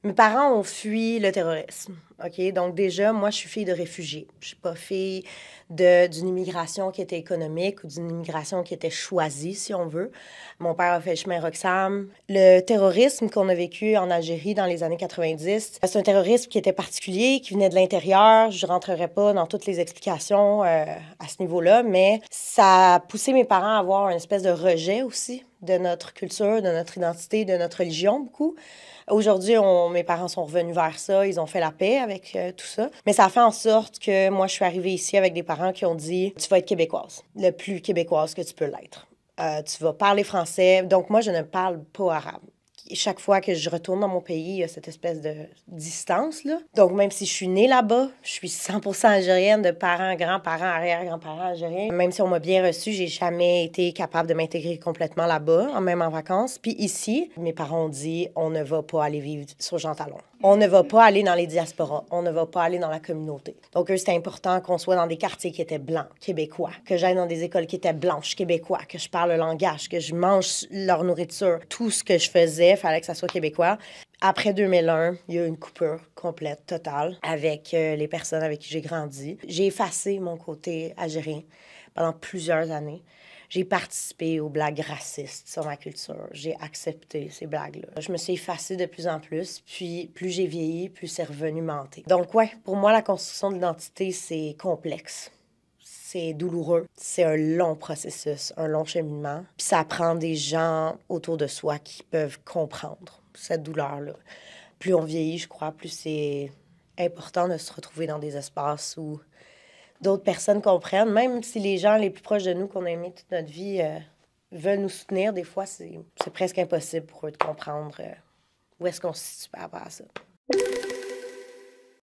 Mes parents ont fui le terrorisme, OK? Donc déjà, moi, je suis fille de réfugiés. Je suis pas fille d'une immigration qui était économique ou d'une immigration qui était choisie, si on veut. Mon père a fait le chemin Roxham. Le terrorisme qu'on a vécu en Algérie dans les années 90, c'est un terrorisme qui était particulier, qui venait de l'intérieur. Je rentrerai pas dans toutes les explications à ce niveau-là, mais ça a poussé mes parents à avoir une espèce de rejet aussi de notre culture, de notre identité, de notre religion, beaucoup. Aujourd'hui, mes parents sont revenus vers ça, ils ont fait la paix avec tout ça. Mais ça a fait en sorte que moi, je suis arrivée ici avec des parents qui ont dit « Tu vas être québécoise, le plus québécoise que tu peux l'être. Tu vas parler français. » Donc moi, je ne parle pas arabe. Chaque fois que je retourne dans mon pays, il y a cette espèce de distance, là. Donc, même si je suis née là-bas, je suis 100% algérienne de parents, grands-parents, arrière-grands-parents algériens. Même si on m'a bien reçue, j'ai jamais été capable de m'intégrer complètement là-bas, même en vacances. Puis ici, mes parents ont dit, on ne va pas aller vivre sur Jean Talon. On ne va pas aller dans les diasporas. On ne va pas aller dans la communauté. Donc, eux, c'était important qu'on soit dans des quartiers qui étaient blancs, québécois, que j'aille dans des écoles qui étaient blanches, québécois, que je parle le langage, que je mange leur nourriture. Tout ce que je faisais, il fallait que ça soit québécois. Après 2001, il y a eu une coupure complète, totale, avec les personnes avec qui j'ai grandi. J'ai effacé mon côté algérien pendant plusieurs années. J'ai participé aux blagues racistes sur ma culture. J'ai accepté ces blagues-là. Je me suis effacée de plus en plus, puis plus j'ai vieilli, plus c'est revenu m'hanter. Donc ouais, pour moi, la construction de l'identité, c'est complexe. C'est douloureux. C'est un long processus, un long cheminement. Puis ça prend des gens autour de soi qui peuvent comprendre cette douleur-là. Plus on vieillit, je crois, plus c'est important de se retrouver dans des espaces où d'autres personnes comprennent, même si les gens les plus proches de nous qu'on a aimés toute notre vie veulent nous soutenir, des fois, c'est presque impossible pour eux de comprendre où est-ce qu'on se situe par rapport à ça.